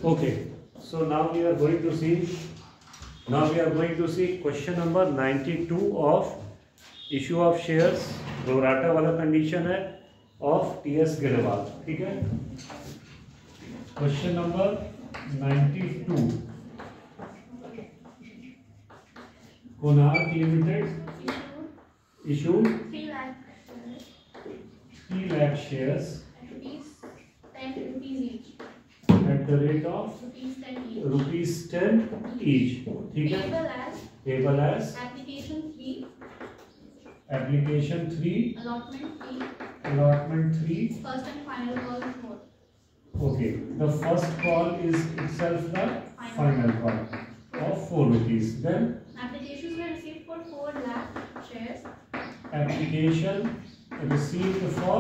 Okay, so now we are going to see question number 92 of issue of shares pro rata वाला condition है of TS Grewal. ठीक है, question number 92. Konark limited issued 3 lakh shares at rupees 10 each. at the rate of rupees 10 each. ठीक है, payable as application 3, allotment 3, first and final call 4. okay, the first call is itself the final call of 4 rupees. Then Applications were received for 4 lakh shares. Application received for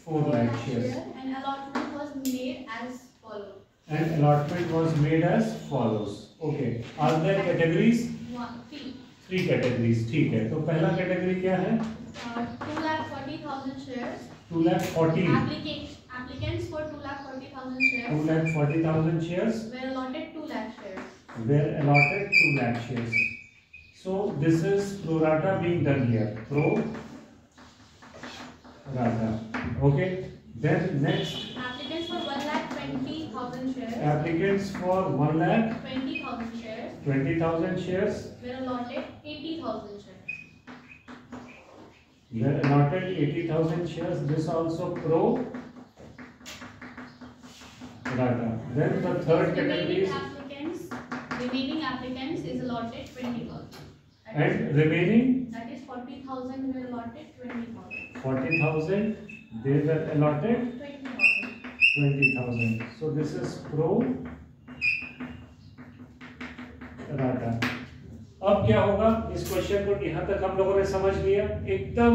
4 lakh shares And allotment was made as follows. and allotment was made as follows. Okay, are there categories? 3 categories. ठीक है, तो पहला category क्या है? 2,40,000 shares. 2,40,000 Applicants for 2,40,000 shares 2,40,000 shares were allotted 2 lakh shares. were allotted 2 lakh shares. So this is pro rata being done here. Pro rata. Okay. Then next, Applicants for 1,20,000 shares. applicants for 1,20,000 20,000 shares shares were allotted 80,000 shares. were allotted 80,000 shares. This also pro rata. Then the third category is Remaining applicants is allotted 20,000. and remaining That is 40,000 were allotted 20,000. 40,000 they were allotted 20,000. 20,000. So this is pro rata. अब क्या होगा, इस question को यहाँ तक हम लोगों ने समझ लिया. एकदम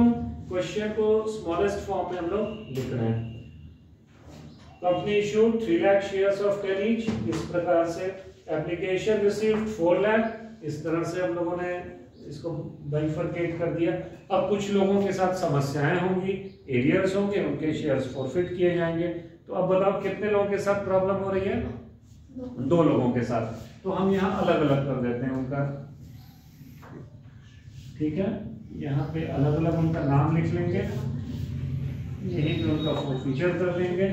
क्वेश्चन को स्मॉलेस्ट फॉर्म में हम लोग लिख रहे हैं. Company issued 3 lakh shares of 10 each. इस प्रकार से एप्लीकेशन रिसीव्ड 4 लाख. इस तरह से हम लोगों ने इसको बाइफरकेट कर दिया. अब कुछ लोगों के साथ समस्याएं होंगी, एरियर्स होंगे, उनके शेयर्स फॉरफिट किए जाएंगे. तो अब बताओ कितने लोगों के साथ प्रॉब्लम हो रही है? 2 लोगों के साथ. तो हम यहाँ अलग अलग कर देते हैं उनका. ठीक है, यहाँ पे अलग अलग उनका नाम लिख लेंगे, यहीं पे उनका फीचर कर देंगे.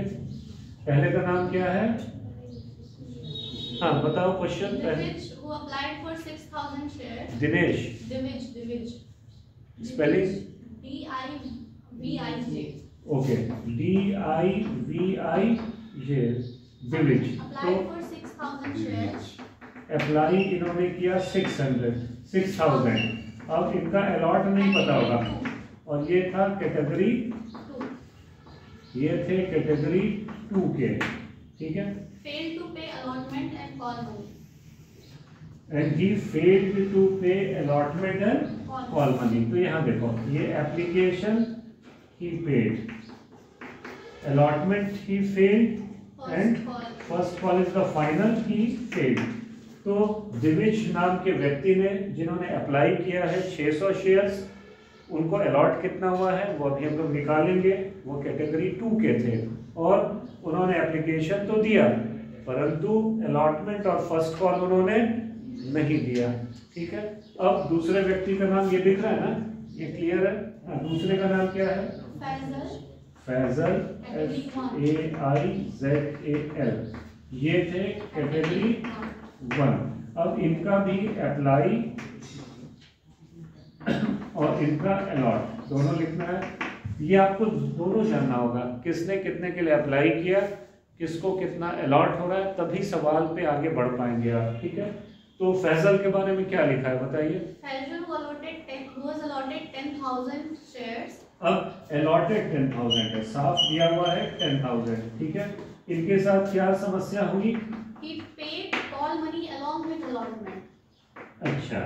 पहले का नाम क्या है? हाँ बताओ question. Divij, who applied for 6,000 shares. Dinesh. Divij. Spelling DIVIJ. Okay, DIVIJ. Divij. तो Applied for 6,000 shares. अप्लाई इन्होंने किया 6,000. अब इनका अलॉट नहीं पता होगा, और ये था कैटेगरी 2. ये थे कैटेगरी 2 के. ठीक है, Failed to pay allotment and call money. And he failed to pay allotment and call money. तो यहाँ देखो, ये application he paid, allotment he failed and first call is the final he failed. तो दिविज नाम के व्यक्ति ने, जिन्होंने अप्लाई किया है 600 शेयर्स, उनको अलॉट कितना हुआ है वो अभी हम लोग निकालेंगे. वो कैटेगरी 2 के थे और उन्होंने एप्लीकेशन तो दिया, परंतु अलॉटमेंट और फर्स्ट कॉल उन्होंने नहीं दिया. ठीक है, अब दूसरे व्यक्ति का नाम ये दिख रहा है ना, ये क्लियर है. दूसरे का नाम क्या है? फैजल. FAIZAL. ये थे कैटेगरी 1. अब इनका भी अप्लाई और इनका अलॉट दोनों लिखना है. ये आपको दोनों जानना होगा, किसने कितने के लिए अप्लाई किया, किसको कितना अलॉट हो रहा है, तभी सवाल पे आगे बढ़ पाएंगे आप. ठीक है, तो फैजल के बारे में क्या लिखा है बताइए. Faizel who was allotted 10,000 shares. अब अलॉटेड 10,000 है, साफ दिया हुआ है 10,000. ठीक है, इनके साथ क्या समस्या हुई? He paid call money along with allotment. अच्छा,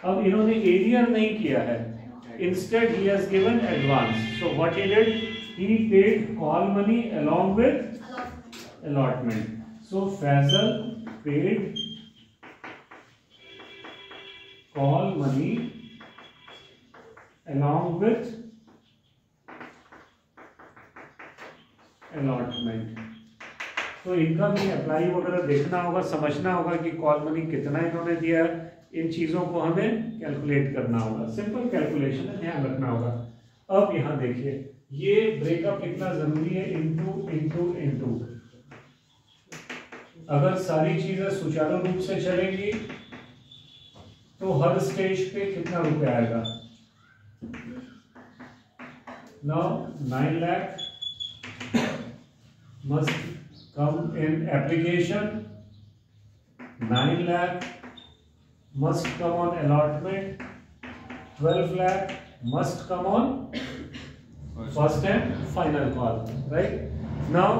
अब इन्होंने एरियर नहीं किया है, instead he has given advance. So what he did, he paid call money along with allotment. So Faisal paid call money along with allotment. तो इनका भी apply वगैरह देखना होगा, समझना होगा कि कॉल मनी कितना इन्होंने दिया है, इन चीज़ों को हमें कैलकुलेट करना होगा। सिंपल कैलकुलेशन है, ध्यान रखना होगा। अब यहाँ देखिए ये ब्रेकअप कितना जरूरी है, इनटू इनटू इनटू। अगर सारी चीजें सुचारू रूप से चलेंगी तो हर स्टेज पे कितना रुपया आएगा। Now 9 lakh must come in application, 9 lakh must come on allotment, 12 lakh must come on first and final call, right? Now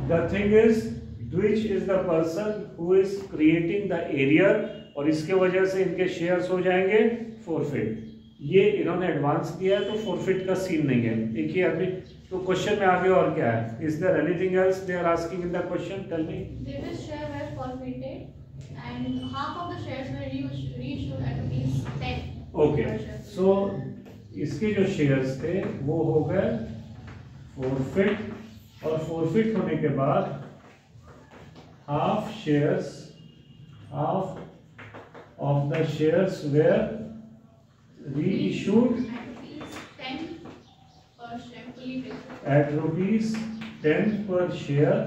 the thing is, which is the person who is creating the arrear, और इसके वजह से इनके shares हो जाएंगे forfeit. ये इन्होंने advance दिया है तो फॉरफिट का सीन नहीं है। देखिए अभी तो क्वेश्चन में आगे और क्या है, is there anything else they are asking in the question, tell me. This share were forfeited and half of the shares were reissued at ₹10. Okay, सो इसके जो शेयर्स थे वो हो गए फॉरफिट, और फॉरफिट होने के बाद half of the shares were reissued at ₹10 per share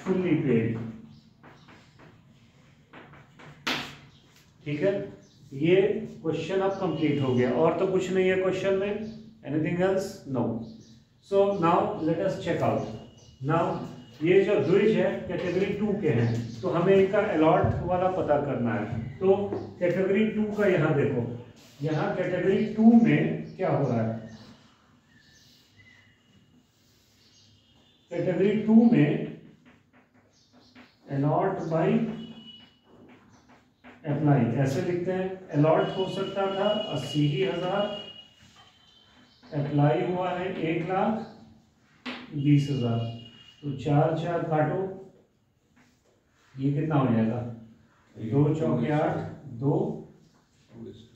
fully paid। ठीक है, ये क्वेश्चन अब कंप्लीट हो गया और तो कुछ नहीं है क्वेश्चन में। Anything else? No. So now let us check out. Now ये जो द्विज है कैटेगरी 2 के हैं, तो हमें इनका अलॉट वाला पता करना है। तो कैटेगरी 2 का यहाँ देखो, यहाँ कैटेगरी 2 में क्या हो रहा है। कैटेगरी 2 में अलॉट बाय अप्लाई ऐसे लिखते हैं। अलॉट हो सकता था 80,000, अप्लाई हुआ है 1,20,000, तो 4 काटो, ये कितना हो जाएगा, 2 चौके 8, 2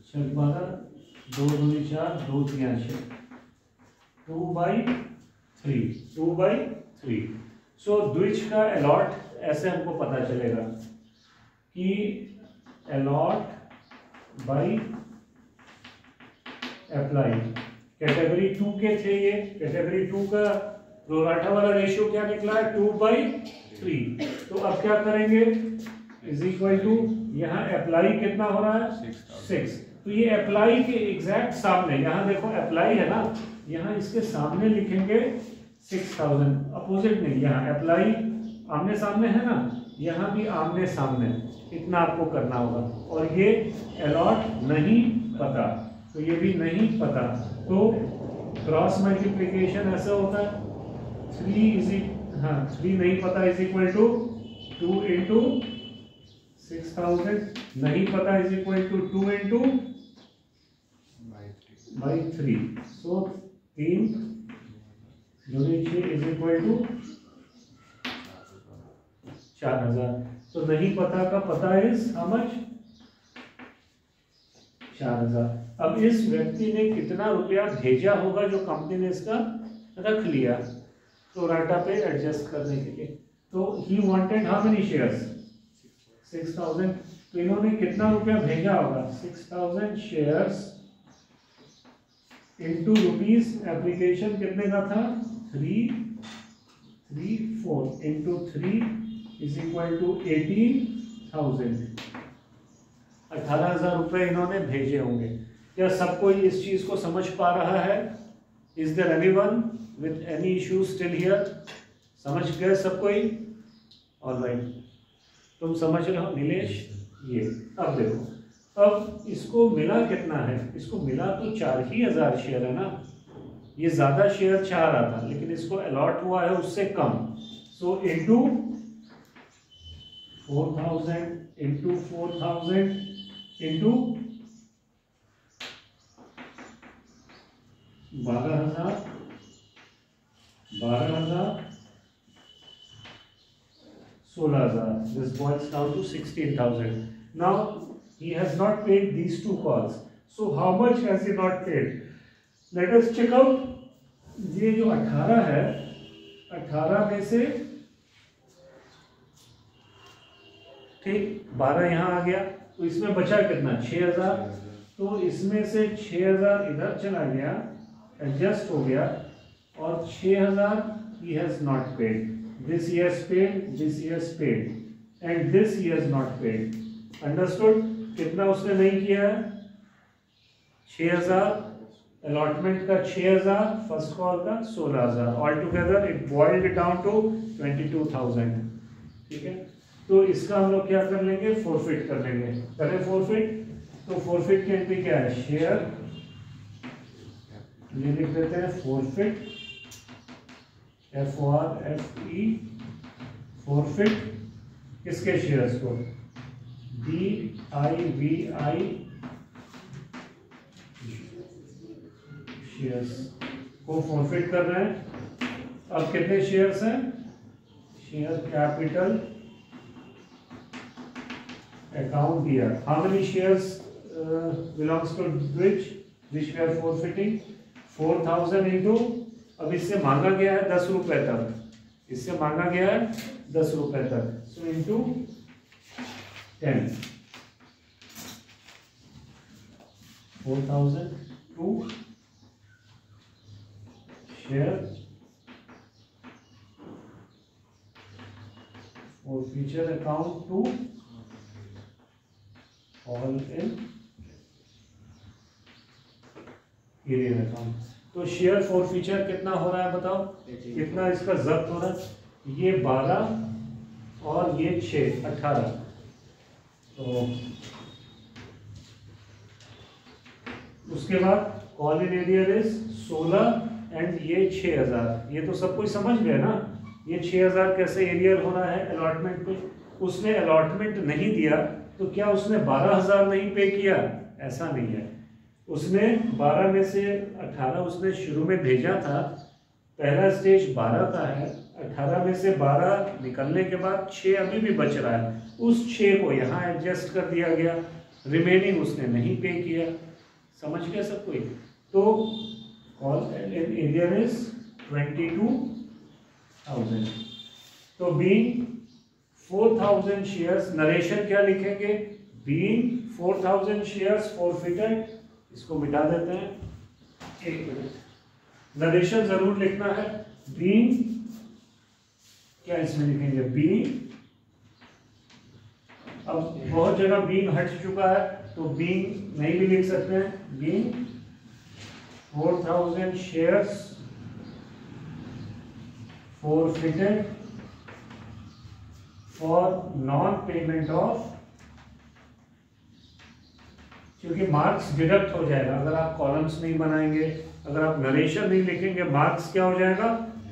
6 12, 2 दूनी 4, 2 3 6, 2/3। सो द्विज का अलॉट ऐसे हमको पता चलेगा कि अलॉट बाय अप्लाई। कैटेगरी 2 के थे ये, कैटेगरी 2 का प्रोराटा वाला रेशियो क्या निकला है, 2/3। तो अब क्या करेंगे, इज इक्वल टू यहाँ अप्लाई कितना हो रहा है 6। तो ये अप्लाई के एग्जैक्ट सामने, यहाँ देखो अप्लाई है ना, यहाँ इसके सामने लिखेंगे 6,000, अपोजिट नहीं, यहाँ अप्लाई आमने सामने है ना, यहाँ भी आमने सामने, इतना आपको करना होगा। और ये अलॉट नहीं पता, तो ये भी नहीं पता, तो क्रॉस मल्टीप्लीकेशन ऐसा होता है 3 नहीं पता इज इक्वल टू 2 इंटू 6,000, नहीं पता is equal to 2 into by 3। So 3 दूनी 6 इज इक्वल टू 4,000। तो नहीं पता का पता इज हाउ मच, 4,000। अब इस व्यक्ति ने कितना रुपया भेजा होगा जो कंपनी ने इसका रख लिया प्रोराटा पे एडजस्ट करने के लिए। तो he wanted how many shares, 6,000। तो इन्होंने कितना रुपया भेजा होगा, 6,000 शेयर्स इनटू रुपीस, एप्लीकेशन कितने का था 334 इंटू 3 इज इक्वल टू 18,000। 18,000 रुपए इन्होंने भेजे होंगे। क्या सब कोई इस चीज को समझ पा रहा है? Is there anyone with any issue still here? समझ गए सब कोई? ऑलराइट, तुम समझ रहे हो नीलेश? ये अब देखो, अब इसको मिला कितना है, इसको मिला तो 4,000 शेयर है ना, ये ज्यादा शेयर चाह रहा था लेकिन इसको अलॉट हुआ है उससे कम। So into 4,000 into 4,000 into 12,000, 16,000. This boils down to 16,000. Now he has not paid these 2 calls. So how much has he not paid? Let us check out. ये जो 18 है, 18 में से ठीक 12 यहाँ आ गया, तो इसमें बचा कितना 6000, तो इसमें से 6000 इधर चला गया, एडजस्ट हो गया, और 6000 he has not paid, this he has paid, this he has paid, and this he has not paid. Understood? कितना उसने नहीं किया है 6000, अलॉटमेंट का 6000, फर्स्ट कॉल का 16000, all together it boiled down to 22,000। ठीक है, तो इसका हम लोग क्या कर लेंगे, फोरफिट कर लेंगे। करें फोरफिट, तो फोरफिट की एंट्री क्या है, शेयर, ये लिख देते हैं फोरफिट, FORFE, फोरफिट किसके शेयर्स को, DIVI शेयर्स को फोरफिट कर रहे हैं। अब कितने शेयर्स हैं, शेयर कैपिटल अकाउंट दिया, how many shares belongs to which we are forfeiting, 4000 into, अब इससे मांगा गया है 10 रुपए तक, इससे मांगा गया है 10 रुपए तक, सो इंटू 10, 4000 टू शेयर और forfeiture account to all in arrear account. तो शेयर फॉर फीचर कितना हो रहा है बताओ, कितना इसका जब्त हो रहा है, ये 12 और ये 6, 18, तो उसके बाद call in arrear is 16 and ये 6000, ये तो सब कुछ समझ गए ना, ये 6000 कैसे एरियर हो रहा है अलॉटमेंट पे, उसने अलॉटमेंट नहीं दिया तो क्या उसने 12000 नहीं पे किया, ऐसा नहीं है, उसने 12 में से 18 उसने शुरू में भेजा था, पहला स्टेज 12 का है, 18 में से 12 निकलने के बाद 6 अभी भी बच रहा है, उस 6 को यहाँ एडजस्ट कर दिया गया, रिमेनिंग उसने नहीं पे किया। समझ गया सब कोई? तो कॉल एरिया इज 22,000। तो बीइंग 4000 शेयर्स, नरेशन क्या लिखेंगे, बीइंग 4000 शेयर्स फॉरफिटेड, इसको मिटा देते हैं, एक मिनट, नरेशन जरूर लिखना है, बीइंग क्या इसमें लिखेंगे, बीइंग, अब बहुत जगह बीइंग हट चुका है तो बीइंग नहीं भी लिख सकते हैं, being 4000 shares forfeited for non payment of, क्योंकि मार्क्स डिडक्ट हो जाएगा अगर आप कॉलम्स नहीं बनाएंगे, अगर आप नरेशन नहीं लिखेंगे, मार्क्स क्या हो जाएगा,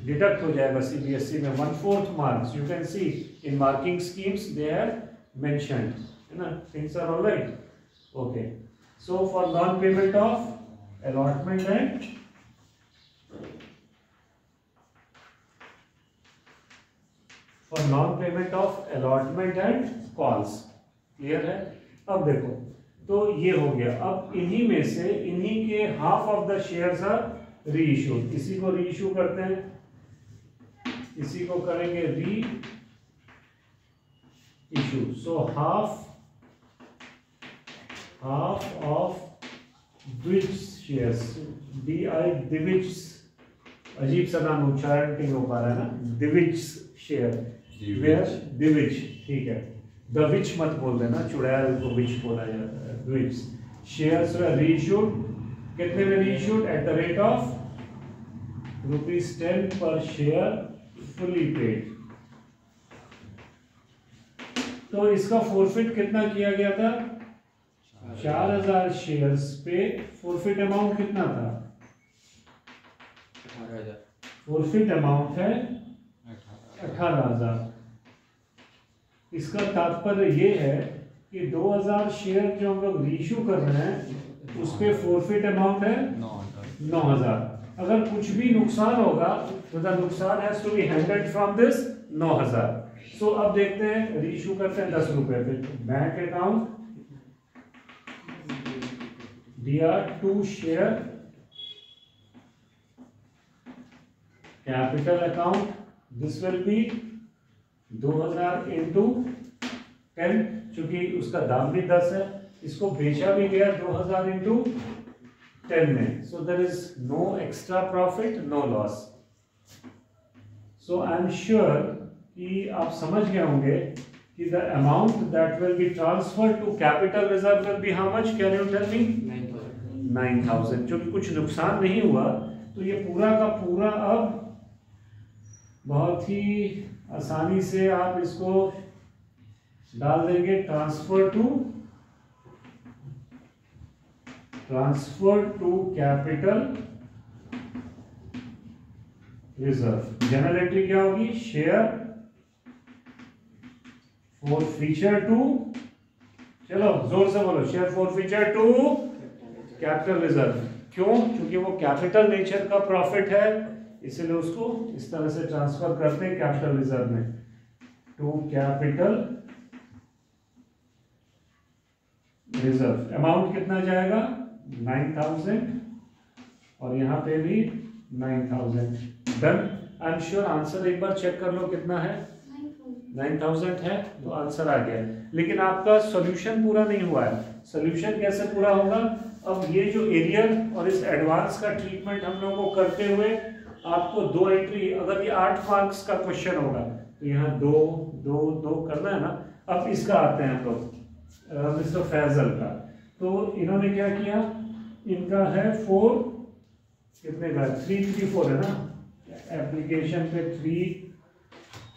डिडक्ट हो जाएगा सीबीएसई में 1/4 marks. You can see in marking schemes they are mentioned, है ना, things are alright, okay. So for non payment of allotment and for non payment of allotment and calls, clear है? अब देखो, तो ये हो गया, अब इन्हीं में से इन्हीं के half of the shares are reissued, इसी को री इशू करते हैं, इसी को करेंगे री इशू। सो हाफ ऑफ द्विज शेयर्स, द्विज, अजीब सा नाम उच्चारण नहीं हो पा रहा है ना, द्विज शेयर, वेयर द्विज, ठीक है, द विच मत बोल देना, चुड़ैल को विच बोला जाता है, द्विज शेयर्स रीइश्यूड, कितने में reissued, at the rate of ₹10 पर शेयर, फुली पेड। तो इसका फोरफिट कितना किया गया था, 4000 शेयर्स पे फोरफिट अमाउंट कितना था, 18,000, फोरफिट अमाउंट है 18,000। इसका तात्पर्य ये है कि 2000 शेयर जो हम लोग रीइश्यू कर रहे हैं उस पे फोरफिट अमाउंट है 9,000। अगर कुछ भी नुकसान होगा तो द नुकसान has to be handled from this 9,000। So अब देखते हैं, रीइश्यू करते हैं 10 रुपए पे, bank account DR2 share, capital account this will be 2000 into 10, चूंकि उसका दाम भी 10 है, इसको बेचा भी गया 2000 इंटू 10 में, so there is no extra profit, no loss. So I am sure कि आप समझ गए होंगे कि the amount that will be transferred to capital reserve will be how much, can you tell me? 9000। क्योंकि कुछ नुकसान नहीं हुआ, तो ये पूरा का पूरा अब बहुत ही आसानी से आप इसको डाल देंगे transfer to capital reserve. General entry क्या होगी? शेयर फॉर फीचर टू, चलो जोर से बोलो, share forfeiture to capital reserve. क्यों? क्योंकि वो कैपिटल नेचर का प्रॉफिट है, इसलिए उसको इस तरह से ट्रांसफर करते हैं कैपिटल रिजर्व में, टू कैपिटल रिजर्व। अमाउंट कितना जाएगा? 9000, और यहां पे भी 9000। Done. I am sure answer एक बार चेक कर लो कितना है, 9000 है, तो आंसर आ गया। लेकिन आपका सॉल्यूशन पूरा नहीं हुआ है। सॉल्यूशन कैसे पूरा होगा? अब ये जो एरियर और इस एडवांस का ट्रीटमेंट हम लोगों को करते हुए आपको 2 एंट्री, अगर ये 8 मार्क्स का क्वेश्चन होगा तो यहाँ 2 2 2 करना है ना। अब इसका आते हैं हम लोग मिस्टर फैजल का। तो इन्होंने क्या किया, इनका है 4, कितने का? 334 है ना, एप्लीकेशन पे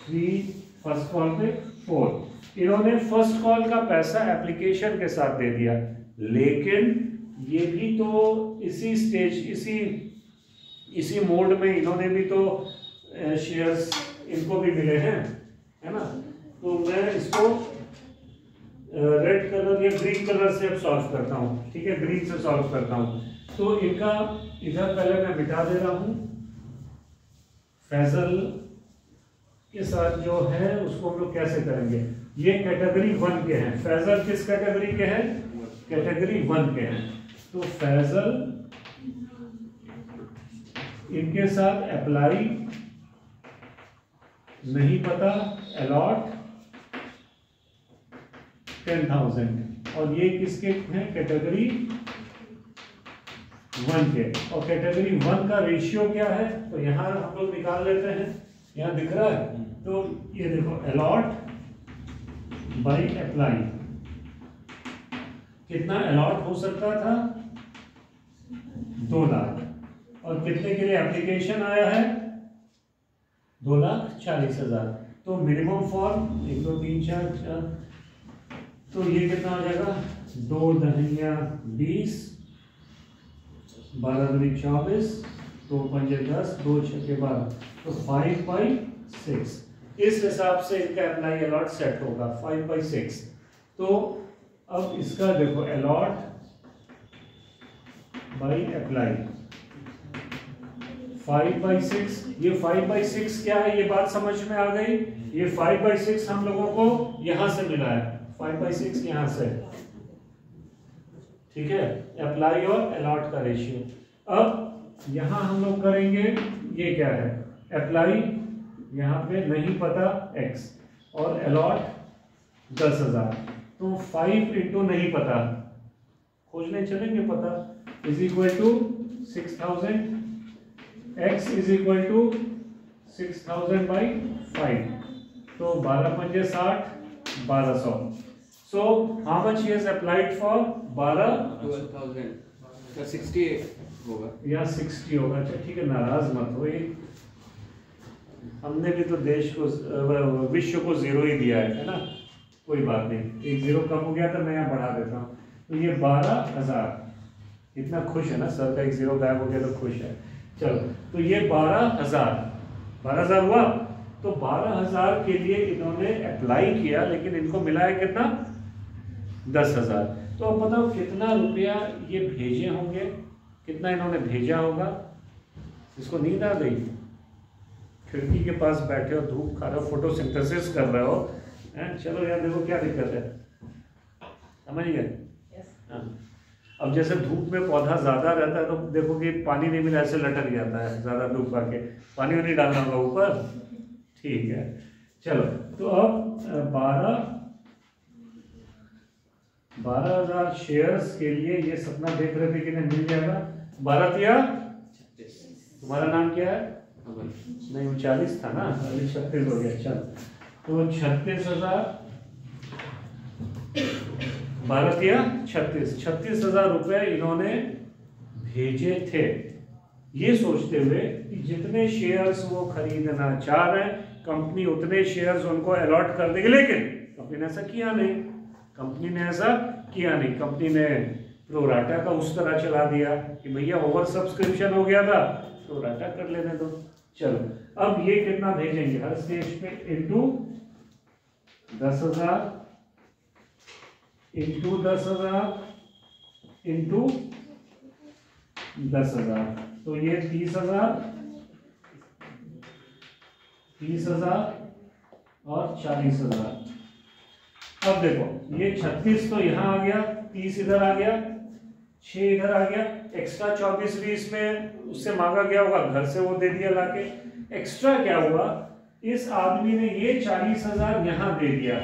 3 फर्स्ट कॉल पे 4। इन्होंने फर्स्ट कॉल का पैसा एप्लीकेशन के साथ दे दिया, लेकिन ये भी तो इसी स्टेज, इसी मोड में इन्होंने भी तो शेयर्स इनको भी मिले हैं, है ना। तो मैं इसको रेड कलर या ग्रीन कलर से अब सॉल्व करता हूँ, ठीक है, ग्रीन से सॉल्व करता हूँ। तो इनका इधर पहले मैं मिटा दे रहा हूँ। फैजल के साथ जो है उसको हम लोग कैसे करेंगे? ये कैटेगरी 1 के हैं। फैजल किस कैटेगरी के हैं? कैटेगरी 1 के हैं। तो फैजल इनके साथ अप्लाई नहीं पता, अलॉट 10,000। और ये किसके हैं? कैटेगरी 1 के। और कैटेगरी 1 का रेशियो क्या है? तो यहां हम लोग निकाल लेते हैं, यहां दिख रहा है। तो ये देखो, अलॉट बाई अप्लाई, कितना अलॉट हो सकता था? 2 लाख। और कितने के लिए एप्लीकेशन आया है? 2,40,000। तो मिनिमम फॉर्म 1 2 3 4 4, तो ये कितना हो जाएगा? 2 दहिया 20, 12 दूनी 24, 2 पंजे 10, 2 छक्के 12, तो 5/6। इस हिसाब से इनका अप्लाई अलॉट सेट होगा 5/6। तो अब इसका देखो, अलॉट बाई अप्लाई 5/6। ये 5/6 क्या है? ये बात समझ में आ गई। ये 5/6 हम लोगों को यहां से मिला है, 5/6 यहां से, ठीक है, अप्लाई और अलॉट का रेशियो। अब यहां हम लोग करेंगे, ये क्या है? अप्लाई यहां पे नहीं पता x, और अलॉट 10,000। तो 5 इंटू नहीं पता, खोजने चलेंगे पता, is equal to 6,000। x is equal to 6,000 by 5, तो 12 पंजे 60, 1200। So how much he has applied for? 12,000, 68 होगा या 60 होगा। अच्छा ठीक है, नाराज मत हो, हमने भी तो देश को, विश्व को 0 ही दिया है ना, कोई बात नहीं, 1 0 कम हो गया तो मैं यहाँ बढ़ा देता हूँ। तो ये 12,000, इतना खुश है ना सर का, 1 0 गायब हो गया तो खुश है। चलो, तो ये 12,000 हुआ। तो 12,000 के लिए इन्होंने अप्लाई किया, लेकिन इनको मिला है कितना? 10,000। तो अब बताओ कितना रुपया ये भेजे होंगे, कितना इन्होंने भेजा होगा? इसको नींद आ गई? खिड़की के पास बैठे हो, धूप खा रहे हो, फोटोसिंथेसिस कर रहे हो, चलो यार देखो क्या दिक्कत है, समझ गए? हाँ। अब जैसे धूप में पौधा ज़्यादा रहता है तो देखो कि पानी नहीं मिला, ऐसे लटक जाता है, ज़्यादा धूप आके पानी नहीं डालना होगा ऊपर, ठीक है, चलो तो अब 12,000 शेयर्स के लिए ये सपना देख रहे थे कि नहीं मिल जाएगा। 12 या 36। तुम्हारा नाम क्या है? अमन। नहीं, वो 40 था ना, अभी 36 हो गया। चल तो 36,000 12 या 36,000 रुपए इन्होंने भेजे थे, ये सोचते हुए कि जितने शेयर्स वो खरीदना चाह रहे हैं कंपनी उतने शेयर्स उनको अलॉट कर देगी। लेकिन कंपनी ने ऐसा किया नहीं, कंपनी ने प्रोराटा का उस तरह चला दिया कि भैया ओवर सब्सक्रिप्शन हो गया था, प्रोराटा कर लेने दो। चलो अब ये कितना भेजेंगे हर स्टेज पे, इंटू 10,000 इंटू 10,000 इंटू 10,000, तो ये 30,000 और 40,000। अब देखो ये 36 तो यहाँ आ गया, 30 इधर आ गया, 6 इधर आ गया, एक्स्ट्रा 24 भी इसमें उससे मांगा गया होगा, घर से वो दे दिया लाके। एक्स्ट्रा क्या हुआ, इस आदमी ने ये 40,000 यहाँ दे दिया,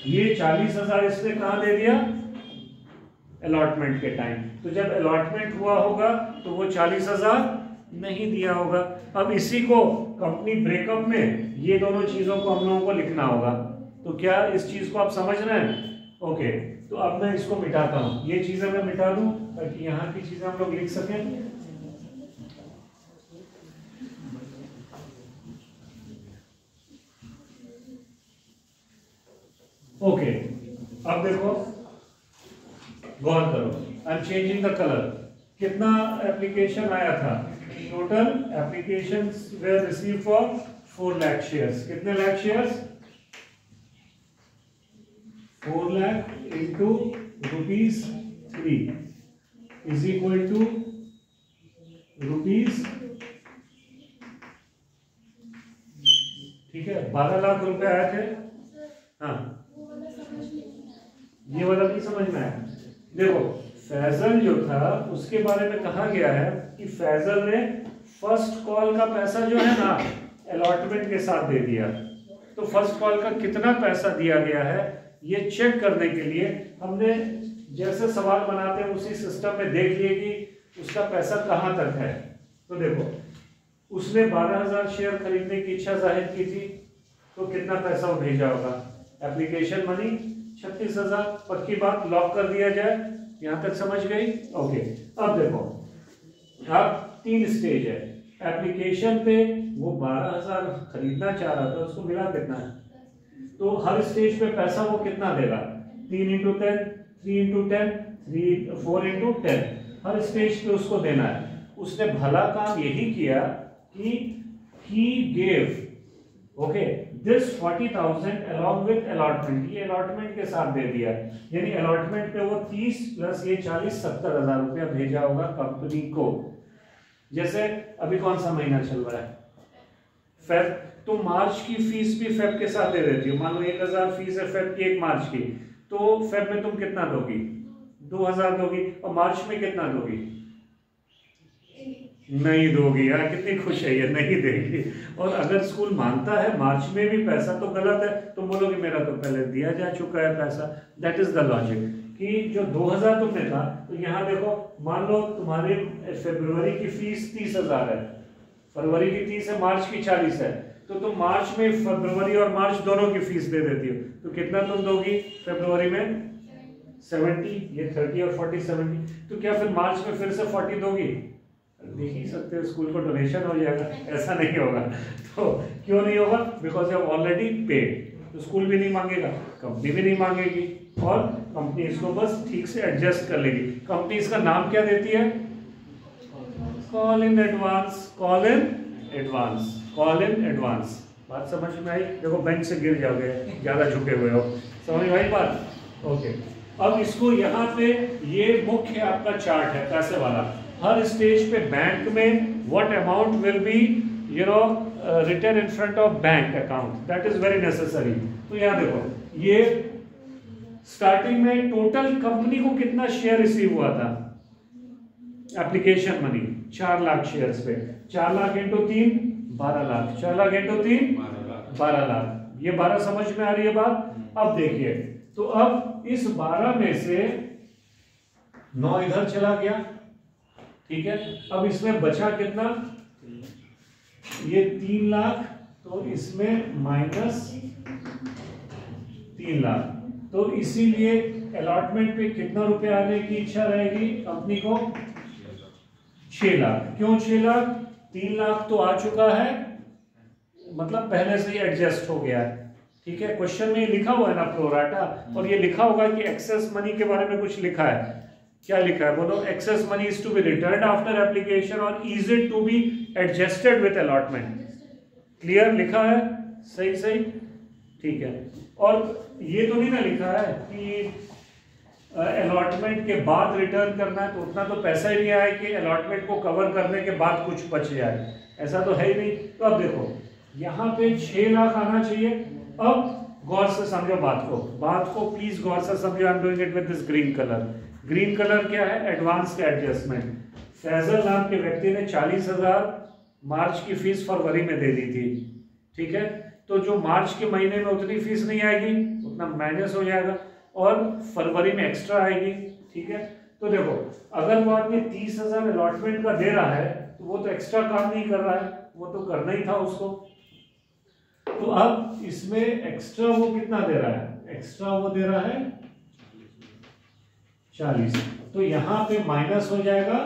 ये 40,000 इसने कहाँ दे दिया? अलॉटमेंट के टाइम। तो जब अलॉटमेंट हुआ होगा तो वो 40,000 नहीं दिया होगा। अब इसी को कंपनी ब्रेकअप में ये दोनों चीजों को हम लोगों को लिखना होगा। तो क्या इस चीज को आप समझ रहे हैं? ओके, तो अब मैं इसको मिटाता हूं, ये चीजें मैं मिटा दूं ताकि यहाँ की चीजें हम लोग लिख सकें। ओके, अब देखो गौर करो, I am changing the colour. कितना एप्लीकेशन आया था? Total applications were received for 4 lakh shares. कितने lakh shares? 4 lakh into ₹3 is equal to rupees, ठीक है, 12 लाख रुपए आए थे। हाँ, ये वाला नहीं समझ में आया? देखो फैजल जो था उसके बारे में कहा गया है कि फैजल ने फर्स्ट कॉल का पैसा जो है ना अलॉटमेंट के साथ दे दिया। तो फर्स्ट कॉल का कितना पैसा दिया गया है ये चेक करने के लिए हमने जैसे सवाल बनाते हैं उसी सिस्टम में देख लिए कि उसका पैसा कहाँ तक है। तो देखो उसने 12,000 शेयर खरीदने की इच्छा जाहिर की थी, तो कितना पैसा वो भेजा होगा? एप्लीकेशन मनी 36,000, पक्की बात, लॉक कर दिया जाए। यहां तक समझ गई? ओके, अब देखो अब 3 स्टेज है। एप्लीकेशन पे वो 12,000 खरीदना चाह रहा था, उसको मिला कितना है? तो हर स्टेज पे पैसा वो कितना देगा? 3 × 10, 3 × 10, 4 × 10, हर स्टेज पे उसको देना है। उसने भला काम यही किया कि he gave this 40,000 along with allotment, ये अलॉटमेंट के साथ दे दिया, यानी अलॉटमेंट पे वो 30 प्लस ये 40, 70,000 रुपया भेजा होगा कंपनी को। जैसे अभी कौन सा महीना चल रहा है? फेब, तो मार्च की फीस भी फेब के साथ दे देती हो। मान लो 1,000 फीस है फेब की 1 मार्च की, तो फेब में तुम कितना दोगी? 2,000 दोगी। और मार्च में कितना दोगी? नहीं दोगी यार, कितनी खुश है ये, नहीं देगी। और अगर स्कूल मानता है मार्च में भी पैसा तो गलत है, तो बोलोगे मेरा तो पहले दिया जा चुका है पैसा। दैट इज द लॉजिक कि जो 2,000 तुमने था, तो यहाँ देखो मान लो तुम्हारे फरवरी की फीस 30,000 है, फरवरी की 30 है, मार्च की 40 है, तो तुम मार्च में फरवरी और मार्च दोनों की फीस दे देती हो। तो कितना तुम दोगी फरवरी में? 70, ये 30 और 40 70। तो क्या फिर मार्च में फिर से 40 दोगी? देख ही सकते हो, स्कूल को डोनेशन हो जाएगा। ऐसा नहीं होगा। तो क्यों नहीं होगा? Because you have already paid. तो स्कूल भी नहीं मांगेगा, कंपनी भी नहीं मांगेगी, और कंपनी इसको बस ठीक से एडजस्ट कर लेगी। कंपनी इसका नाम क्या देती है? Call in advance, call in advance, call in advance. बात समझ में आई? देखो बेंच से गिर जाओगे, ज्यादा झुके हुए हो। समझ में आई बात? ओके, अब इसको यहाँ पे ये मुख्य आपका चार्ट है पैसे वाला। हर स्टेज पे बैंक में what amount will be return in front of bank account, that is very necessary. तो यहाँ देखो ये स्टार्टिंग में टोटल कंपनी को कितना शेयर रिसीव हुआ था एप्लीकेशन मनी? 4 लाख शेयर्स पे 4 लाख इंटू 3 12 लाख। 4 लाख इंटू 3 12 लाख। ये 12 समझ में आ रही है बात? अब देखिए, तो अब इस 12 में से 9 इधर चला गया, ठीक है। अब इसमें बचा कितना? ये 3 लाख, तो इसमें माइनस 3 लाख। तो इसीलिए अलॉटमेंट पे कितना रुपए आने की इच्छा रहेगी कंपनी को? 6 लाख। क्यों 6 लाख? 3 लाख तो आ चुका है, मतलब पहले से ही एडजस्ट हो गया है, ठीक है। क्वेश्चन में लिखा हुआ है ना प्रोराटा, और ये लिखा होगा कि एक्सेस मनी के बारे में कुछ लिखा है। क्या लिखा है बोलो? Excess money is to be return after application और is it to be adjusted with allotment. Clear लिखा है? सही सही, ठीक है। और ये तो नहीं ना लिखा है कि अलॉटमेंट के बाद रिटर्न करना है, तो उतना तो पैसा ही नहीं आया कि अलॉटमेंट को कवर करने के बाद कुछ बच जाए, ऐसा तो है ही नहीं। तो अब देखो यहाँ पे 6 लाख आना चाहिए। अब गौर से समझो बात को प्लीज गौर से समझो। I am doing it with this green colour. Green colour क्या है? एडवांस का एडजस्टमेंट। फैजल नाम के व्यक्ति ने 40,000 मार्च की फीस फरवरी में दे दी थी, ठीक है। तो जो मार्च के महीने में उतनी फीस नहीं आएगी, उतना माइनस हो जाएगा, और फरवरी में एक्स्ट्रा आएगी, ठीक है। तो देखो अगर वो आदमी 30,000 अलॉटमेंट का दे रहा है, तो वो तो एक्स्ट्रा काम नहीं कर रहा है, वो तो करना ही था उसको। तो अब इसमें एक्स्ट्रा वो कितना दे रहा है? एक्स्ट्रा वो दे रहा है 40। तो यहां पे माइनस हो जाएगा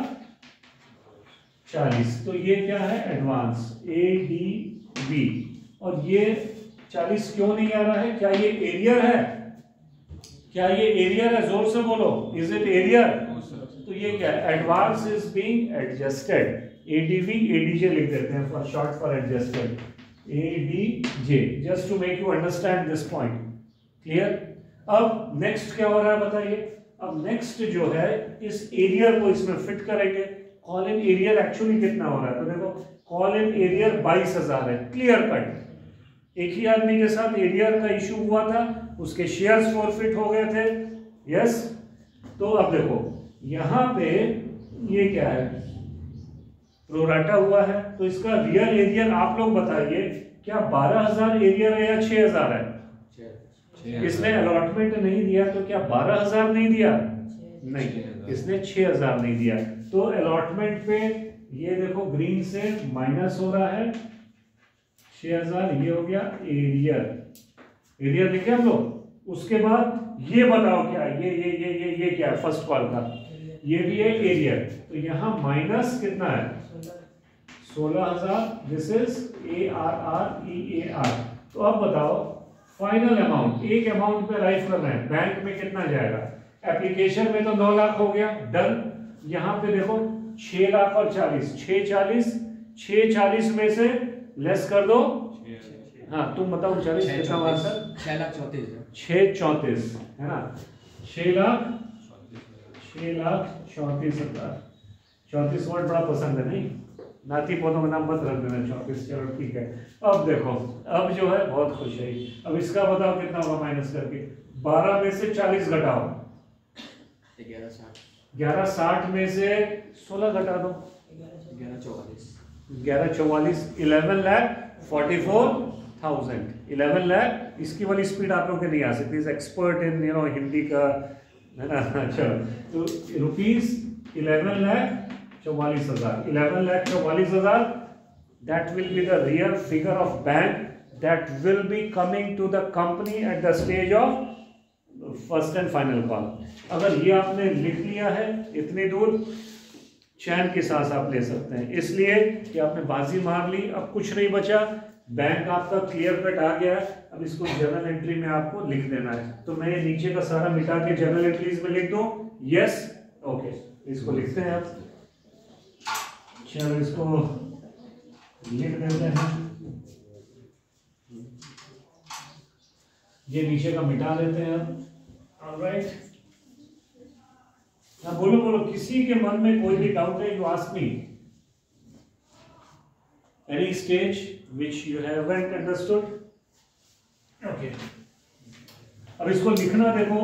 40। तो ये क्या है? Advance ADV। और ये 40 क्यों नहीं आ रहा है? क्या ये एरियर है? क्या ये एरियर है? जोर से बोलो, इज इट एरियर? तो ये क्या है? Advance is being adjusted. ADV ADJ लिख देते हैं for short for adjusted, ADJ, just to make you understand this point. Clear? अब नेक्स्ट क्या हो रहा है बताइए? अब नेक्स्ट जो है, इस एरियर को इसमें फिट करेंगे। कॉल इन एरियर एक्चुअली कितना हो रहा है? तो देखो कॉल इन एरियर 22,000 है, क्लियर कट। एक ही आदमी के साथ एरियर का इशू हुआ था, उसके शेयर्स फॉरफिट हो गए थे, यस। तो अब देखो यहां पे ये क्या है? प्रोराटा हुआ है, तो इसका रियल एरियर आप लोग बताइए, क्या 12,000 एरियर है या 6,000 है? इसने अलॉटमेंट नहीं दिया तो क्या 12,000 नहीं दिया? नहीं, इसने 6,000 नहीं दिया। तो अलॉटमेंट पे ये देखो ग्रीन से माइनस हो रहा है 6,000, ये हो गया एरियर। एरियर लिखे हम लोग। उसके बाद ये बताओ क्या ये क्या है? फर्स्ट कॉल का ये भी है एरियर। तो यहां माइनस कितना है? 16,000। This is ARREAR। तो अब बताओ फाइनल अमाउंट, एक अमाउंट पे राइट करना है, बैंक में कितना जाएगा? एप्लीकेशन में तो 9 लाख हो गया, डन। यहां पे देखो 6 लाख और 40, 640 में से लेस कर दो। हाँ तुम बताओ 40 कितना हुआ सर? 634 है ना? 6,34,000। 34 वर्ड बड़ा पसंद है नहीं? नाती पौधों का नाम मत रख देना 34। चलो ठीक है। अब देखो, अब जो है बहुत खुश है। अब इसका बताओ कितना होगा माइनस करके? 12 में से 40 घटाओ, 1160 में से 16 घटा दो, 1144, 11,44,000। 11 लाख। इसकी वाली स्पीड आप लोग के नहीं आ सकती, इज एक्सपर्ट इन हिंदी का, है ना? चलो तो rupees 11,44,000, 11,44,000, that will be the real figure of bank that will be coming to the company at the stage of first and final call। अगर ये आपने लिख लिया है इतनी दूर, चैन की सांस आप ले सकते हैं, इसलिए कि आपने बाजी मार ली। अब कुछ नहीं बचा, बैंक आपका क्लियर कट आ गया। अब इसको जर्नल एंट्री में आपको लिख देना है। तो मैं नीचे का सारा मिटा के जर्नल एंट्रीज में लिख दूं? Yes, okay. इसको लिखते हैं आप, चलो इसको लिख देते हैं। ये नीचे का मिटा देते हैं अब। ऑलराइट, हाँ बोलो बोलो, किसी के मन में कोई भी डाउट है? You ask me any stage which you haven't understood? Okay. अब इसको लिखना देखो,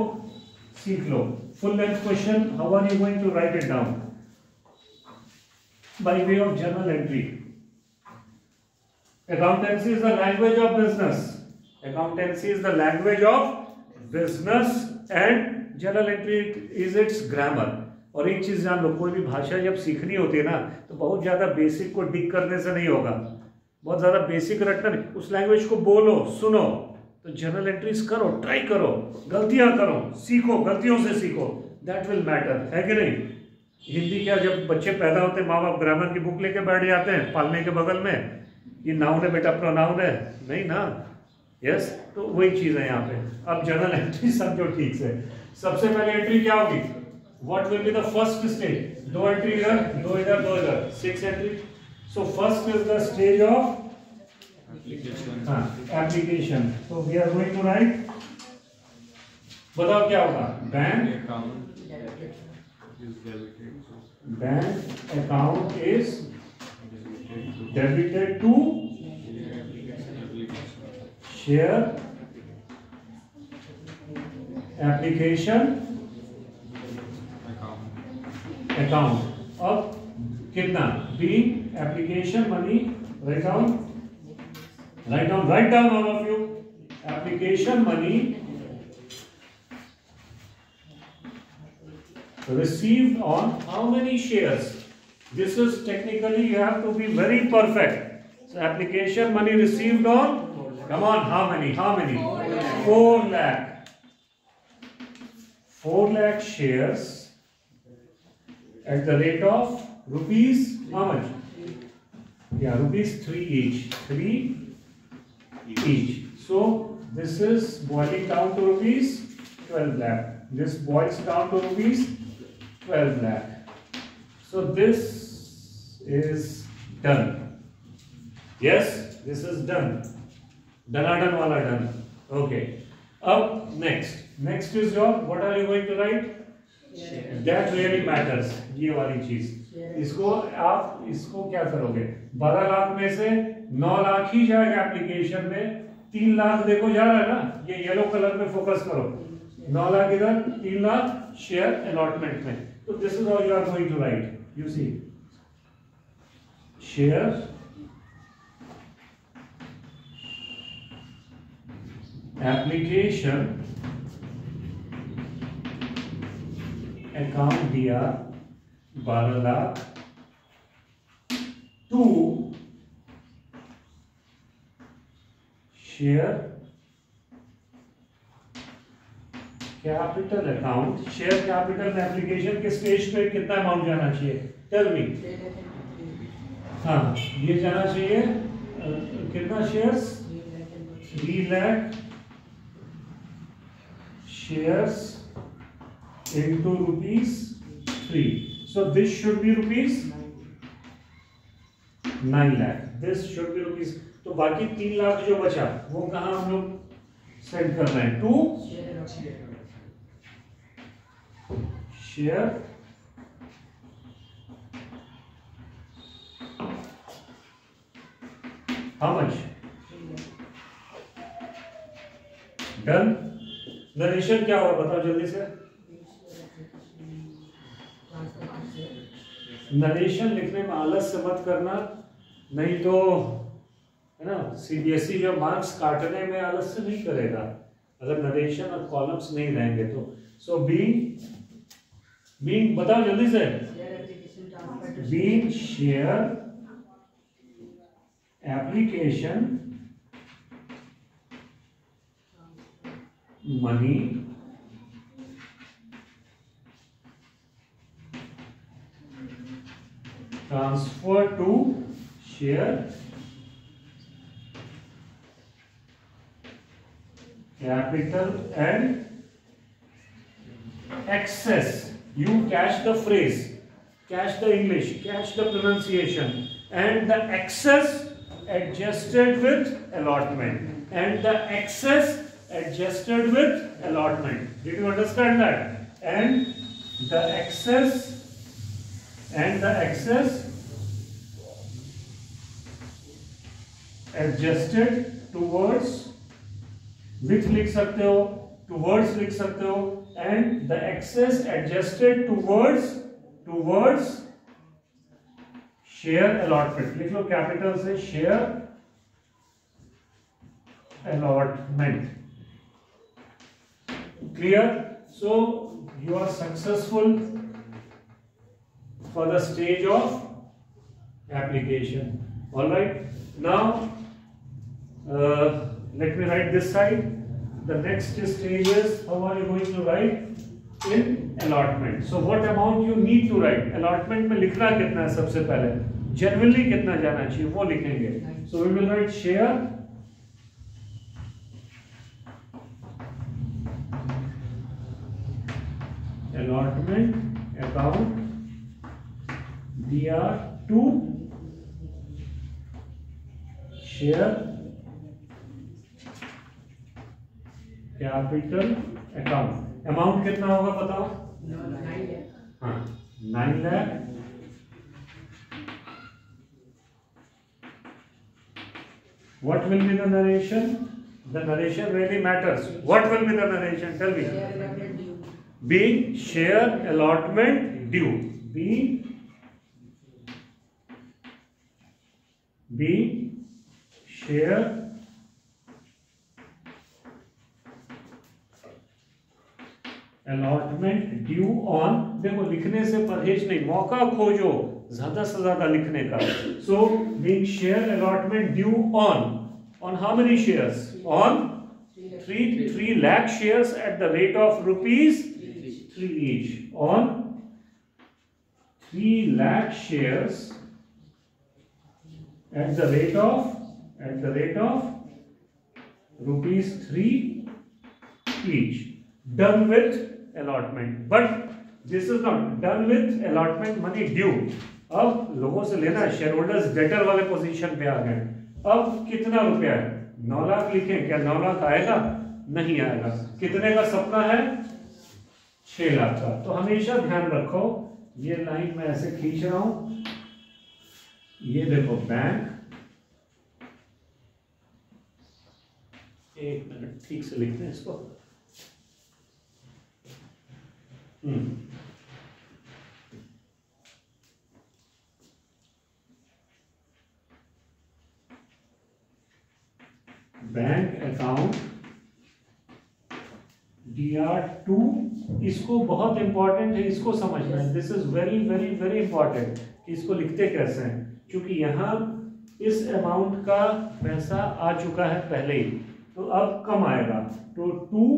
सीख लो। Full length question, how are you going to write it down? By way of journal entry. Accountancy is the language of business. Accountancy is the language of business and journal entry is its grammar. और एक चीज जान लो, कोई भी भाषा जब सीखनी होती है ना तो बहुत ज्यादा बेसिक को डिग करने से नहीं होगा, बहुत ज्यादा बेसिक रटना नहीं, उस लैंग्वेज को बोलो सुनो, तो जर्नल एंट्रीज करो, ट्राई करो, गलतियां करो, सीखो, गलतियों से सीखो, दैट विल मैटर, है कि नहीं। हिंदी क्या, जब बच्चे पैदा होते हैं माँ बाप ग्रामर की बुक लेके बैठ जाते हैं पालने के बगल में, ये नाउन है बेटा प्रोनाउन है, नहीं ना, यस, तो वही चीज है यहाँ पे। अब जर्नल एंट्री समझो ठीक से। सबसे पहले एंट्री क्या होगी, what will be the first stage, दो एंट्री इधर, दो इधर, दो इधर, 6 entry. So first is the stage of application. So we are going to write, बताओ क्या होगा, bank account is debited to share application account. अब कितना, be application money, write down all of you, application money received on how many shares. This is technically you have to be very perfect. So application money received on, come on, how many 4 lakh 4 lakh shares at the rate of rupees, how much, yeah, rupees 3 each. So this is boiling down to rupees 12 lakh. This boils down to rupees 12 lakh. So this is done. Yes, this is done. Done wala done. Okay. Up next is your, what are you going to write? That really matters. ये वाली चीज, इसको क्या करोगे, 12 लाख में से 9 लाख ही जाएगा application में, 3 लाख देखो जा रहा है ना, ये येलो कलर में फोकस करो, 9 लाख इधर, 3 लाख शेयर अलॉटमेंट में। तो this is how you are going to write, you see, share application account दिया 12 lakh to share capital account. Share capital में एप्लीकेशन के स्टेज पे कितना अमाउंट जाना चाहिए, टेल मी। हाँ, ये जाना चाहिए कितना shares, 3 lakh shares into rupees 3. So this should be rupees 9 lakh. This should be rupees, तो बाकी 3 लाख जो बचा वो कहाँ हम लोग सेंड कर रहे हैं, to share how much, done. Narration क्या होगा बताओ जल्दी से, नरेशन लिखने में आलस से मत करना, नहीं तो है ना सीबीएसई जो मार्क्स काटने में आलस से नहीं करेगा अगर नरेशन और कॉलम्स नहीं रहेंगे तो। सो बीइंग बताओ जल्दी से, being share application money transfer to share capital and excess. You catch the phrase, catch the English, catch the pronunciation, and the excess adjusted with allotment, and the excess adjusted with allotment. Did you understand that? And the excess adjusted towards, with लिख सकते हो, towards लिख सकते हो, and the excess adjusted towards share allotment। लिख लो capital से, share allotment. Clear? So you are successful for the stage of application. All right. Now let me write this side. The next stage is, how are you going to write in allotment? So what amount you need to write? Allotment में लिखना कितना है सबसे पहले, generally कितना जाना चाहिए वो लिखेंगे. So we will write share allotment account DR2 share capital account. Amount कितना होगा बताओ? 9 lakh. हाँ 9 lakh. What will be the narration? The narration really matters. What will be the narration? Tell me. Share allotment due. Being share allotment due. Being share allotment due on. देखो लिखने से परहेज नहीं, मौका खोजो ज्यादा से ज्यादा लिखने का. So being share allotment due on how many shares? On 3 lakh shares at the rate of rupees 3 each. On 3 lakh shares at the rate of rupees 3 each. Done with allotment, but this is not done with allotment money due. अब लोगों से लेना, share holders debtor वाले position पे आ गए. अब कितना रुपया है? 9 लाख लिखें. क्या 9 लाख आएगा? नहीं आएगा. कितने का सपना है? 6 लाख का. तो हमेशा ध्यान रखो, ये लाइन मैं ऐसे खींच रहा हूं. ये देखो बैंक, एक मिनट ठीक से लिखते हैं इसको. बैंक अकाउंट DR2, इसको बहुत इंपॉर्टेंट है, इसको समझना है. This is very very very important. इसको लिखते कैसे हैं, क्योंकि यहां इस अमाउंट का पैसा आ चुका है पहले ही, तो अब कम आएगा. तो 2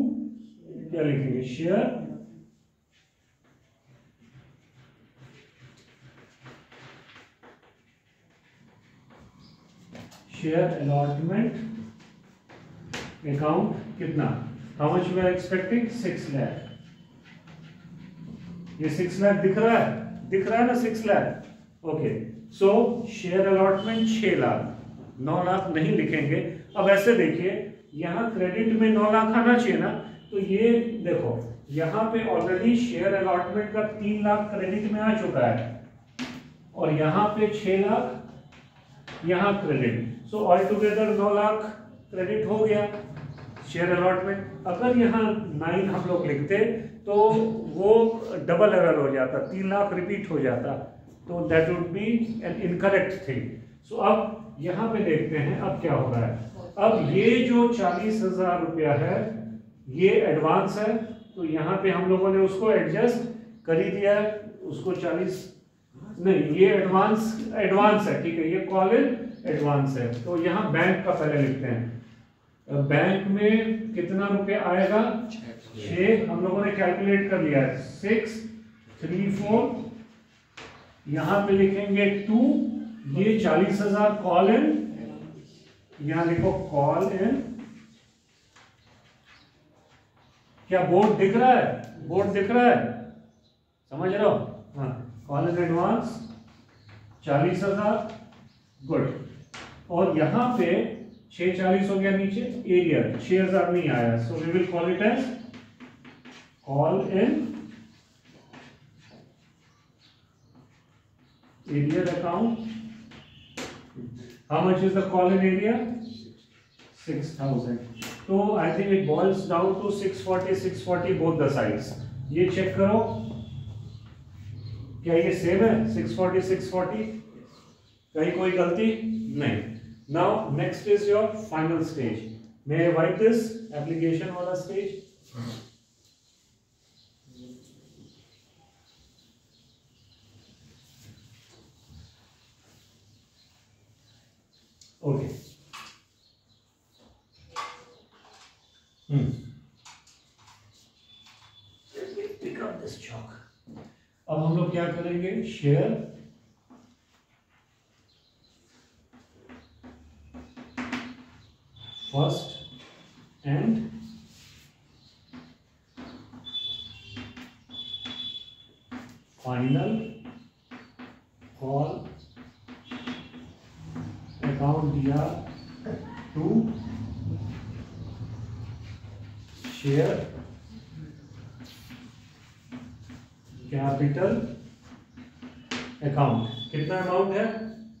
क्या लिखेंगे? Share allotment account. कितना? how much we are expecting? 6 lakh. ये 6 लाख दिख रहा है ना? 6 लाख. ओके. सो शेयर अलॉटमेंट 6 लाख. 9 लाख नहीं लिखेंगे. अब ऐसे देखिए, यहाँ क्रेडिट में 9 लाख आना चाहिए ना. तो ये देखो, यहाँ पे ऑलरेडी शेयर अलॉटमेंट का 3 लाख क्रेडिट में आ चुका है, और यहाँ पे 6 लाख यहाँ credit. So all together 9 lakh credit हो गया शेयर अलॉटमेंट. अगर यहाँ 9 हम लोग लिखते तो वो डबल एरर हो जाता, 3 लाख रिपीट हो जाता, तो that would be an incorrect thing. So अब यहाँ पे देखते हैं अब क्या हो रहा है. अब ये जो 40,000 रुपया है ये एडवांस है, तो यहाँ पे हम लोगों ने उसको एडजस्ट कर ही दिया है. उसको 40 नहीं, ये एडवांस है. ठीक है, ये कॉल इन एडवांस है. तो यहाँ बैंक का पहले लिखते हैं. बैंक में कितना रुपया आएगा? 6. हम लोगों ने कैलकुलेट कर लिया है. 6 3 4. यहाँ पे लिखेंगे 2. ये 40,000 कॉल इन. यहाँ लिखो कॉल इन. क्या बोर्ड दिख रहा है? बोर्ड दिख रहा है, समझ रहे हो? हाँ. Call in advance 40,000. गुड. और यहाँ पे 640 हो गया नीचे. एरिया 6,000 नहीं आया, so we will call it as call in arrear account. How much is the call in arrear? 6,000. तो I think it boils down to 640 both the sides. ये चेक करो, क्या ये सेम है? 640 कहीं कोई गलती नहीं. Now next is your final stage. May I wipe this application वाला stage? Okay. Let me pick up this chalk. अब हम लोग क्या करेंगे? Share first and final call account दिया टू शेयर कैपिटल अकाउंट. कितना अमाउंट है?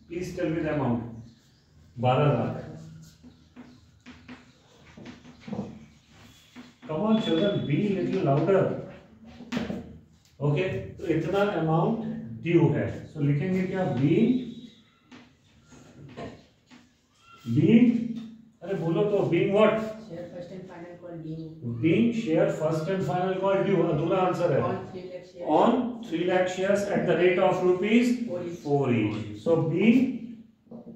Please tell me the amount. 12 lakh. Come on children, be little louder. Okay, तो इतना अमाउंट ड्यू है. सो लिखेंगे क्या? बीइंग अरे बोलो तो, being what? Share first and final call due. Being share first and final call due. अधूरा आंसर है. On 3 lakh shares. On 3 lakh shares at the rate of rupees 4 each. So being,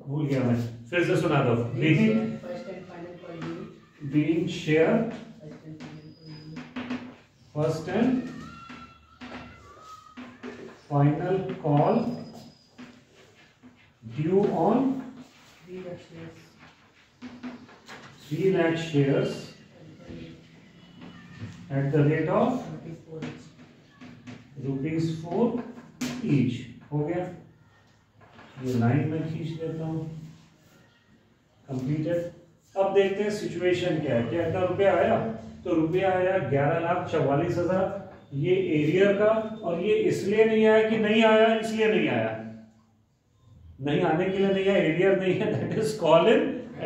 भूल गया मैं, फिर से सुना दो. Being Being share first and final call due. share First and final first and final call due. call due on 3 lakh shares. 3 lakh shares at the rate of Rupees 4 each. rupees 4 each. हो गया. ये line में खींच देता हूँ. Completed. अब देखते हैं सिचुएशन क्या है. क्या इतना रुपया आया? तो रुपया आया 11,44,000. ये एरियर का, और ये इसलिए नहीं आया कि नहीं आया, इसलिए नहीं आया. नहीं आने के लिए नहीं है, एरियर नहीं है, that is call in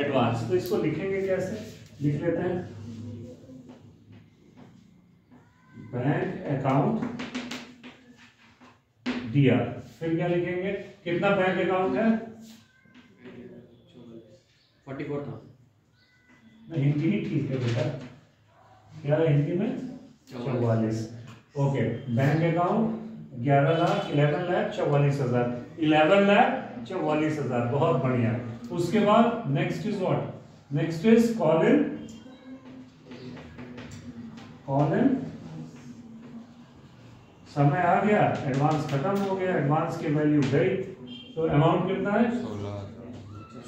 advance. तो इसको लिखेंगे कैसे? लिख लेते हैं बैंक अकाउंट दिया. फिर क्या लिखेंगे? कितना बैंक अकाउंट है? 44,000. हिंदी ही ठीक है बेटा. क्या है हिंदी में? 44. Okay, bank account 11,44,000. 11,44,000. बहुत बढ़िया. उसके बाद next is what? Next is call इन समय आ गया, एडवांस खत्म हो गया, एडवांस की वैल्यू गई. तो अमाउंट कितना है?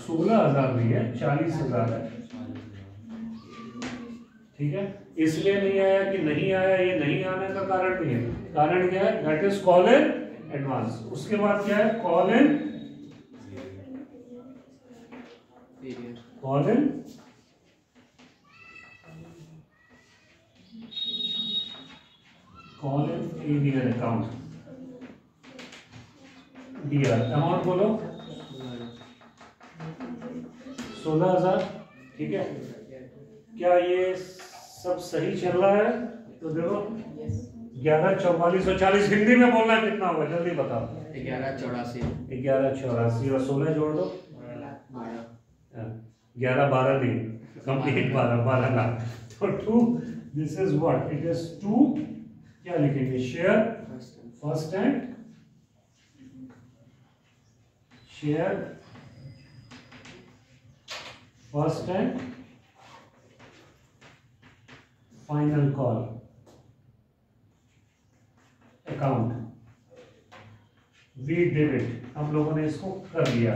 16,000 नहीं है, 40,000 है. ठीक है. इसलिए नहीं आया कि नहीं आया, ये नहीं आने का कारण नहीं है. कारण क्या है? That is call in advance. उसके बाद क्या है? Call in arrear account. DR amount बोलो. 16,000. ठीक है. क्या ये सब सही चल रहा है? तो देखो 11,44,40 हिंदी में बोलना कितना होगा? जल्दी बताओ. 11,84 और 16 जोड़ दो. 11-12 नहीं, कंप्लीट 12 लाख. तो 2, this is what? It is 2. क्या लिखेंगे? Share first and final call account. We did it. हम लोगों ने इसको कर दिया.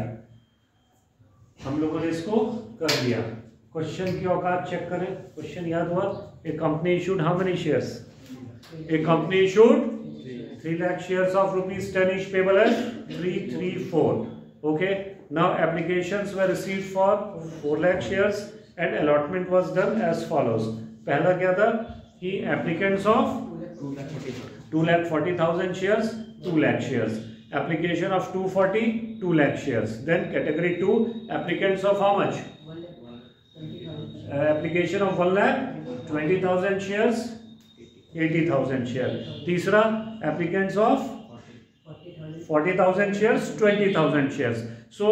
क्वेश्चन की औकात चेक करें. क्वेश्चन याद हुआ? A company issued how many shares? A company issued 3 lakh shares of rupees 10 each payable as 334. Okay. Now applications were received for 4 lakh shares and allotment was done as follows. पहला क्या था? कि applicants of 2,40,000 shares, 2 lakh shares. Application of 240, 2 lakh shares. Then category 2, applicants of how much? 1,20,000. Application of 1,20,000 shares, 80,000 shares. तीसरा applicants of 40,000 shares, 20,000 shares. So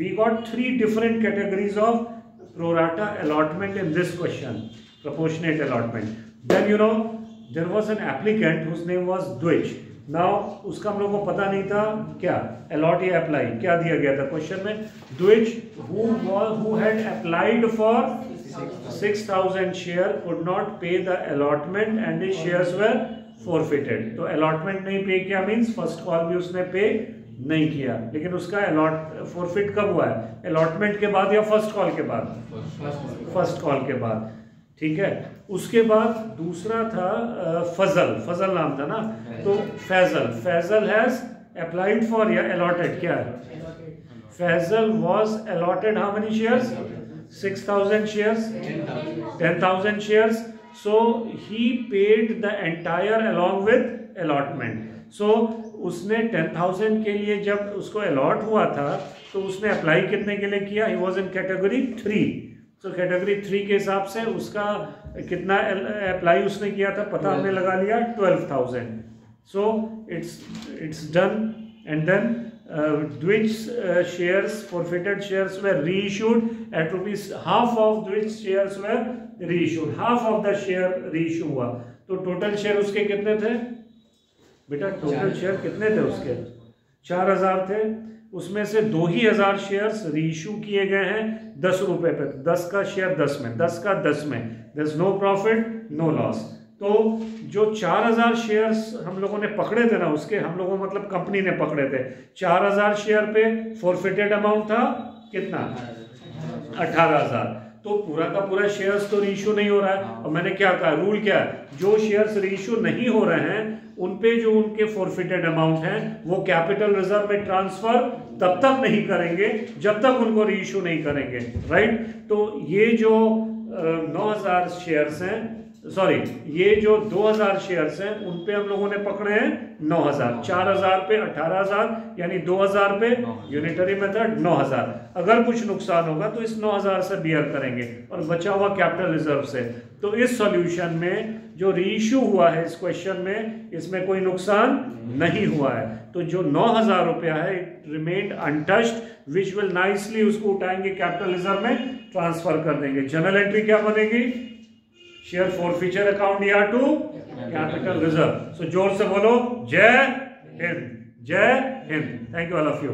we got 3 different categories of pro rata allotment in this question, proportionate allotment. Then you know there was an applicant whose name was Dwich. Now उसका हम लोग को पता नहीं था क्या allot या apply क्या दिया गया था क्वेश्चन में. Dwich who had applied for 6,000 share could not pay the allotment and his shares were forfeited. तो allotment नहीं पे किया means first call भी उसने पे नहीं किया, लेकिन उसका forfeit कब हुआ है? allotment के बाद या first call के बाद? first call के बाद. ठीक है. उसके बाद दूसरा था फजल नाम था ना, तो फैजल हैज अप्लाइड फॉर या allotted क्या है? Faizal was allotted how many shares? 6,000 shares, 10,000 shares. So he paid the entire along with allotment. So उसने 10,000 के लिए जब उसको allot हुआ था तो उसने अप्लाई कितने के लिए किया? He was in category 3. So category 3 के हिसाब से उसका कितना अप्लाई उसने किया था पता हमने लगा लिया 12,000. So it's done and then Dwich shares, forfeited shares were reissued at rupees, half of Dwich shares were reissued, half of the share reissue हुआ. तो टोटल शेयर उसके कितने थे बेटा? टोटल शेयर कितने थे उसके? 4,000 थे. उसमें से 2,000 शेयर्स रीइश्यू किए गए हैं 10 रुपए पे. 10 का शेयर 10 में, 10 का 10 में, there is no profit no loss. तो जो 4,000 शेयर्स हम लोगों ने पकड़े थे ना, उसके हम लोगों मतलब कंपनी ने पकड़े थे, 4,000 शेयर पे फॉरफिटेड अमाउंट था कितना? 18,000. तो पूरा का पूरा शेयर्स तो रीइश्यू नहीं हो रहा है. और मैंने क्या कहा, रूल क्या है, जो शेयर्स रीइश्यू नहीं हो रहे हैं उन पे जो उनके फॉरफिटेड अमाउंट हैं वो कैपिटल रिजर्व में ट्रांसफर तब तक नहीं करेंगे जब तक उनको रीइश्यू नहीं करेंगे. राइट. तो ये जो 9,000 शेयर्स हैं, सॉरी ये जो 2,000 शेयर्स हैं उन पे हम लोगों ने पकड़े हैं 9,000. 4,000 पे 18,000 यानी 2,000 पे यूनिटरी मेथड 9,000. अगर कुछ नुकसान होगा तो इस 9,000 से बियर करेंगे और बचा हुआ कैपिटल रिजर्व से. तो इस सॉल्यूशन में जो रीइश्यू हुआ है इस क्वेश्चन में, इसमें कोई नुकसान नहीं हुआ है. तो जो 9,000 रुपया है it remained untouched, which will nicely उसको उठाएंगे कैपिटल रिजर्व में ट्रांसफर कर देंगे. जनरल एंट्री क्या बनेगी? शेयर फॉरफीचर अकाउंट या टू कैपिटल रिजर्व. सो जोर से बोलो जय हिंद, जय Hind. Thank you all of you.